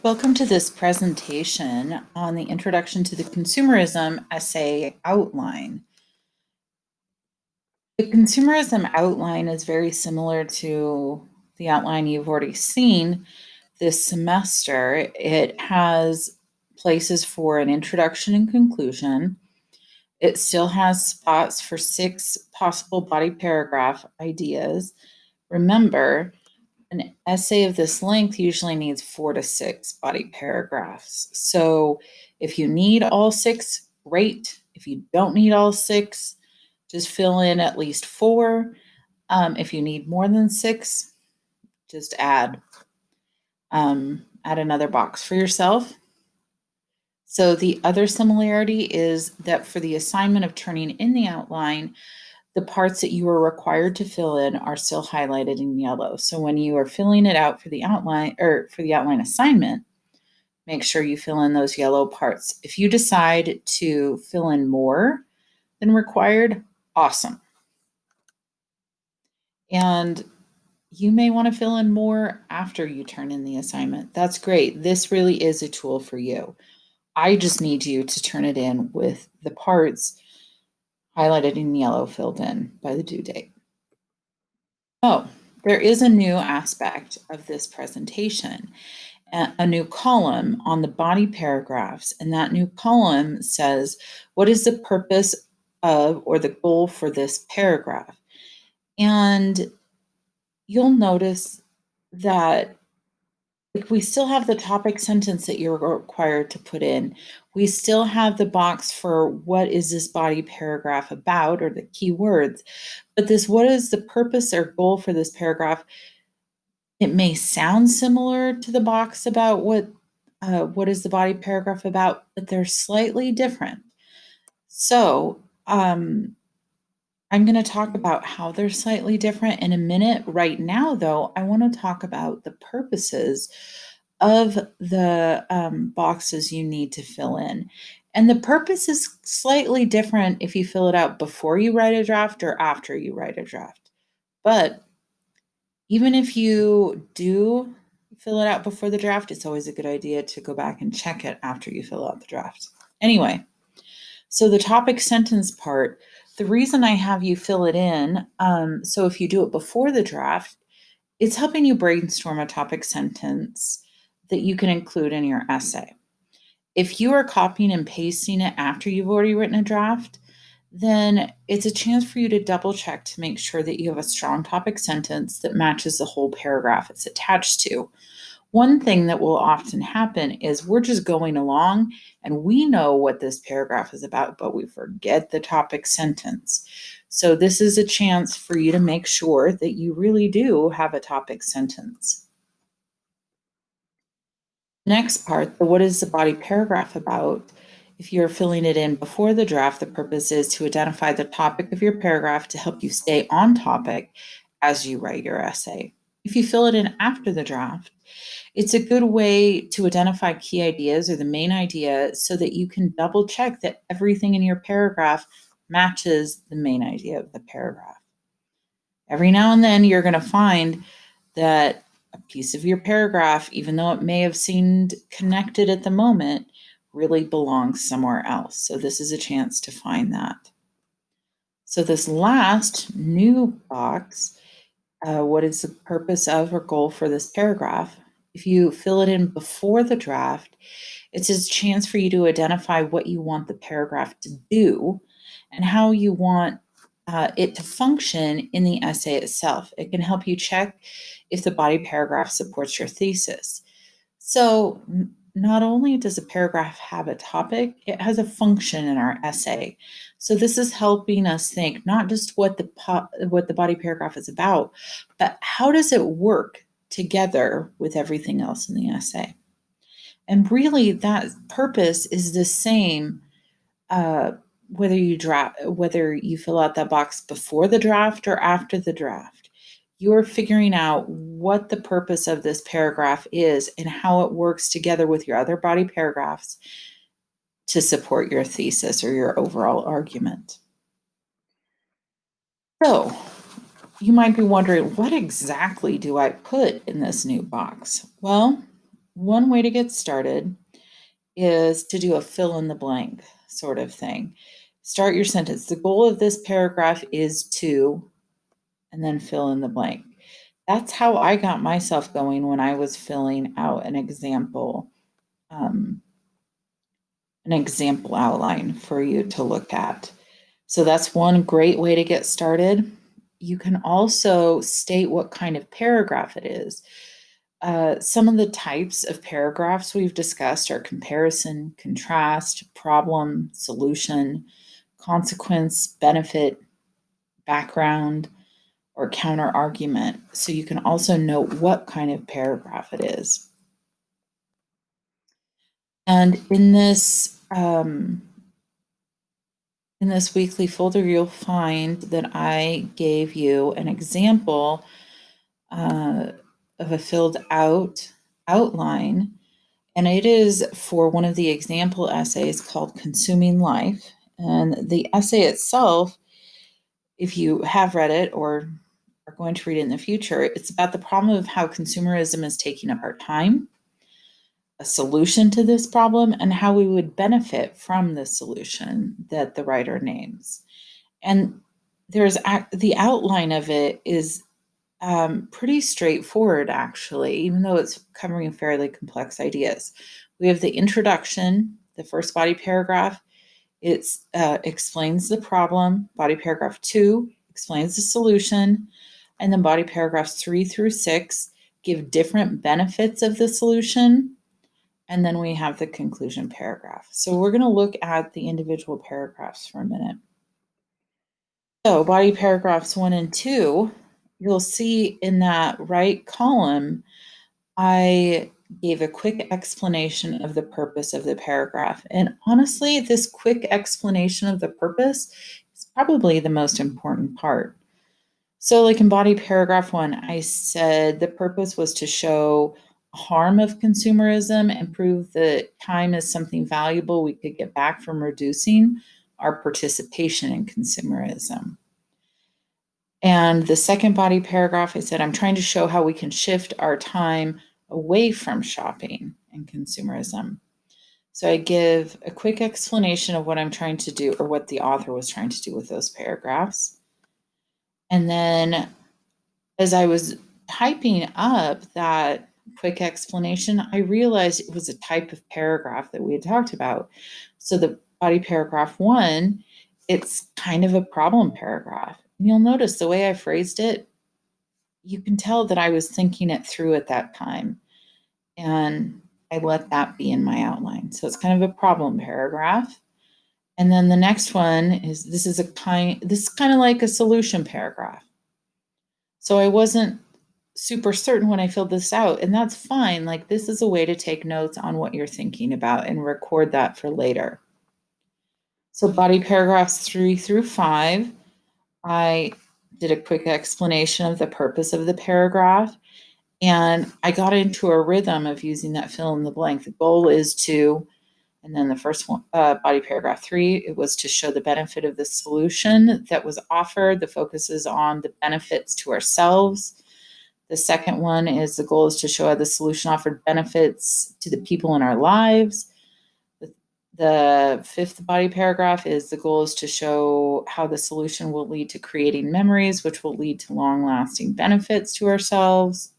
Welcome to this presentation on the Introduction to the Consumerism Essay Outline. The Consumerism Outline is very similar to the outline you've already seen this semester. It has places for an introduction and conclusion. It still has spots for 6 possible body paragraph ideas. Remember, an essay of this length usually needs 4 to 6 body paragraphs. So if you need all 6, great. If you don't need all 6, just fill in at least 4. If you need more than 6, just add another box for yourself. So the other similarity is that for the assignment of turning in the outline, the parts that you are required to fill in are still highlighted in yellow. So when you are filling it out for the outline or for the outline assignment, make sure you fill in those yellow parts. If you decide to fill in more than required, awesome. And you may want to fill in more after you turn in the assignment. That's great. This really is a tool for you. I just need you to turn it in with the parts highlighted in yellow filled in by the due date. Oh, there is a new aspect of this presentation, a new column on the body paragraphs, and that new column says, what is the purpose of or the goal for this paragraph? And you'll notice that we still have the topic sentence that you're required to put in. We still have the box for what is this body paragraph about, or the key words. But this, what is the purpose or goal for this paragraph? It may sound similar to the box about what is the body paragraph about, but they're slightly different. So I'm going to talk about how they're slightly different in a minute. Right now, though, I want to talk about the purposes of the boxes you need to fill in. And the purpose is slightly different if you fill it out before you write a draft or after you write a draft. But even if you do fill it out before the draft, it's always a good idea to go back and check it after you fill out the draft. Anyway, so the topic sentence part, the reason I have you fill it in, so if you do it before the draft, it's helping you brainstorm a topic sentence that you can include in your essay. If you are copying and pasting it after you've already written a draft, then it's a chance for you to double check to make sure that you have a strong topic sentence that matches the whole paragraph it's attached to. One thing that will often happen is we're just going along and we know what this paragraph is about, but we forget the topic sentence. So this is a chance for you to make sure that you really do have a topic sentence. Next part, the what is the body paragraph about? If you're filling it in before the draft, the purpose is to identify the topic of your paragraph to help you stay on topic as you write your essay. If you fill it in after the draft, it's a good way to identify key ideas or the main idea so that you can double check that everything in your paragraph matches the main idea of the paragraph. Every now and then you're going to find that a piece of your paragraph, even though it may have seemed connected at the moment, really belongs somewhere else. So this is a chance to find that. So this last new box, what is the purpose of or goal for this paragraph? If you fill it in before the draft, it's a chance for you to identify what you want the paragraph to do and how you want it to function in the essay itself. It can help you check if the body paragraph supports your thesis. So not only does a paragraph have a topic, it has a function in our essay. So this is helping us think not just what the body paragraph is about, but how does it work together with everything else in the essay? And really, that purpose is the same whether you fill out that box before the draft or after the draft. You're figuring out what the purpose of this paragraph is and how it works together with your other body paragraphs to support your thesis or your overall argument. So you might be wondering, what exactly do I put in this new box? Well, one way to get started is to do a fill in the blank sort of thing. Start your sentence. The goal of this paragraph is to, and then fill in the blank. That's how I got myself going when I was filling out an example outline for you to look at. So that's one great way to get started. You can also state what kind of paragraph it is. Some of the types of paragraphs we've discussed are comparison, contrast, problem, solution, consequence, benefit, background, or counter argument. So you can also note what kind of paragraph it is. And in this weekly folder, you'll find that I gave you an example of a filled out outline, and it is for one of the example essays called Consuming Life. And the essay itself, if you have read it or are going to read it in the future, it's about the problem of how consumerism is taking up our time, a solution to this problem, and how we would benefit from the solution that the writer names. And there's the outline of it is pretty straightforward, actually, even though it's covering fairly complex ideas. We have the introduction, the first body paragraph. It explains the problem. Body paragraph 2 explains the solution. And then body paragraphs 3 through 6 give different benefits of the solution. And then we have the conclusion paragraph. So we're going to look at the individual paragraphs for a minute. So body paragraphs 1 and 2, you'll see in that right column, I gave a quick explanation of the purpose of the paragraph. And honestly, this quick explanation of the purpose is probably the most important part. So like in body paragraph 1, I said the purpose was to show harm of consumerism and prove that time is something valuable we could get back from reducing our participation in consumerism. And the second body paragraph, I said, I'm trying to show how we can shift our time away from shopping and consumerism. So I give a quick explanation of what I'm trying to do, or what the author was trying to do with those paragraphs. And then as I was typing up that quick explanation, I realized it was a type of paragraph that we had talked about. So the body paragraph 1, it's kind of a problem paragraph. And you'll notice the way I phrased it, you can tell that I was thinking it through at that time. And I let that be in my outline. So it's kind of a problem paragraph. And then the next one is, this is kind of like a solution paragraph. So I wasn't super certain when I filled this out, and that's fine. Like, this is a way to take notes on what you're thinking about and record that for later. So body paragraphs 3 through 5, I did a quick explanation of the purpose of the paragraph, and I got into a rhythm of using that fill in the blank. The goal is to, and then the first one, body paragraph 3, it was to show the benefit of the solution that was offered. The focus is on the benefits to ourselves. The second one is the goal is to show how the solution offered benefits to the people in our lives. The fifth body paragraph is the goal is to show how the solution will lead to creating memories, which will lead to long-lasting benefits to ourselves.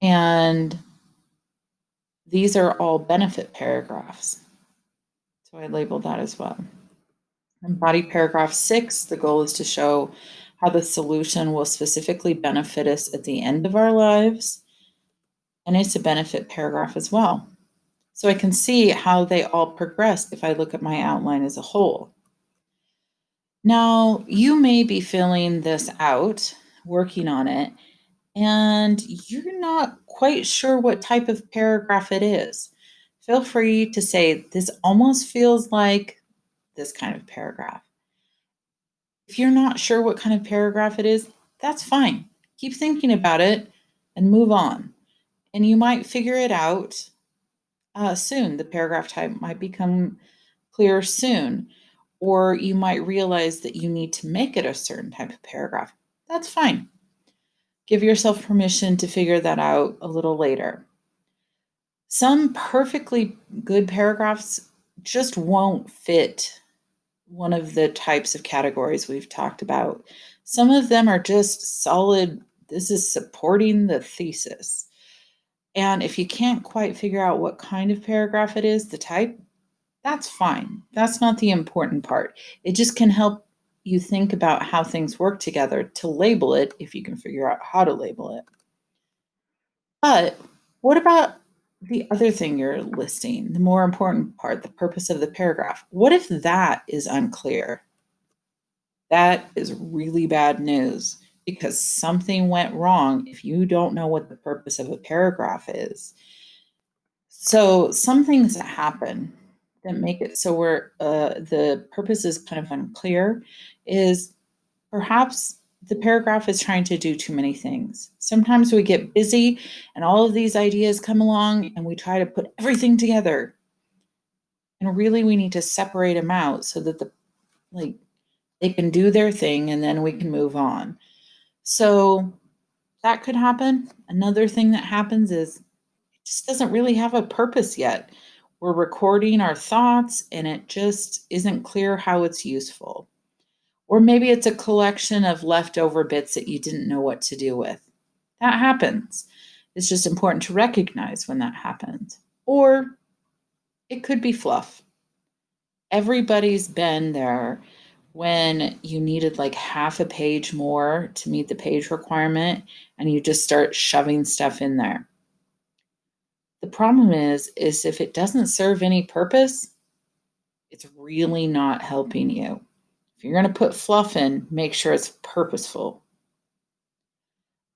And these are all benefit paragraphs. So I labeled that as well. In body paragraph 6, the goal is to show how the solution will specifically benefit us at the end of our lives. And it's a benefit paragraph as well. So I can see how they all progressed if I look at my outline as a whole. Now, you may be filling this out, working on it, and you're not quite sure what type of paragraph it is. Feel free to say, this almost feels like this kind of paragraph. If you're not sure what kind of paragraph it is, that's fine. Keep thinking about it and move on. And you might figure it out soon. The paragraph type might become clear soon, or you might realize that you need to make it a certain type of paragraph. That's fine. Give yourself permission to figure that out a little later. Some perfectly good paragraphs just won't fit one of the types of categories we've talked about. Some of them are just solid, this is supporting the thesis. And if you can't quite figure out what kind of paragraph it is, the type, that's fine. That's not the important part. It just can help you think about how things work together to label it if you can figure out how to label it. But what about the other thing you're listing, the more important part, the purpose of the paragraph? What if that is unclear? That is really bad news because something went wrong if you don't know what the purpose of a paragraph is. So, some things that happen that make it so the purpose is kind of unclear is perhaps the paragraph is trying to do too many things. Sometimes we get busy and all of these ideas come along and we try to put everything together. And really we need to separate them out so that like they can do their thing and then we can move on. So that could happen. Another thing that happens is it just doesn't really have a purpose yet. We're recording our thoughts and it just isn't clear how it's useful. Or maybe it's a collection of leftover bits that you didn't know what to do with. That happens. It's just important to recognize when that happens. Or it could be fluff. Everybody's been there when you needed like half a page more to meet the page requirement and you just start shoving stuff in there. The problem is if it doesn't serve any purpose, it's really not helping you. If you're going to put fluff in, make sure it's purposeful.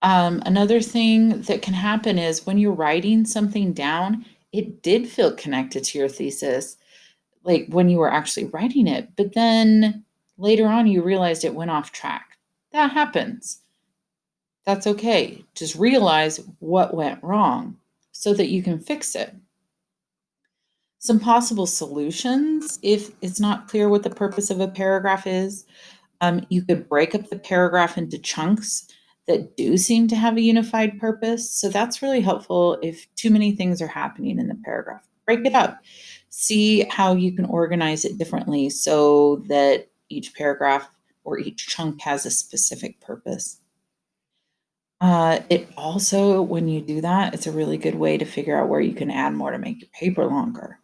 Another thing that can happen is when you're writing something down, it did feel connected to your thesis, like when you were actually writing it, but then later on you realized it went off track. That happens. That's okay. Just realize what went wrong so that you can fix it. Some possible solutions, if it's not clear what the purpose of a paragraph is, you could break up the paragraph into chunks that do seem to have a unified purpose. So that's really helpful if too many things are happening in the paragraph. Break it up. See how you can organize it differently so that each paragraph or each chunk has a specific purpose. It also, when you do that, it's a really good way to figure out where you can add more to make your paper longer.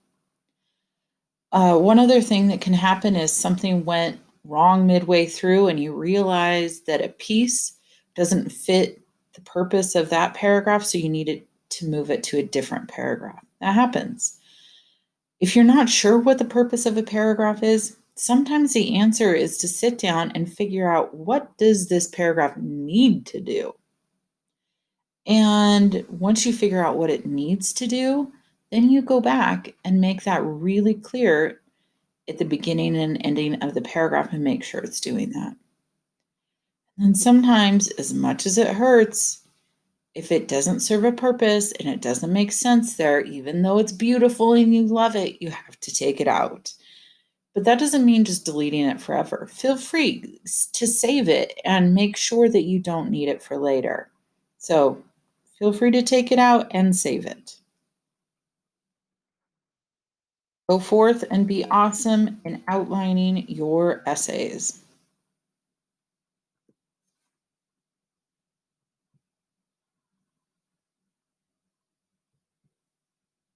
One other thing that can happen is something went wrong midway through and you realize that a piece doesn't fit the purpose of that paragraph, so you need to move it to a different paragraph. That happens. If you're not sure what the purpose of a paragraph is, sometimes the answer is to sit down and figure out what does this paragraph need to do? And once you figure out what it needs to do, then you go back and make that really clear at the beginning and ending of the paragraph and make sure it's doing that. And sometimes, as much as it hurts, if it doesn't serve a purpose and it doesn't make sense there, even though it's beautiful and you love it, you have to take it out. But that doesn't mean just deleting it forever. Feel free to save it and make sure that you don't need it for later. So feel free to take it out and save it. Go forth and be awesome in outlining your essays.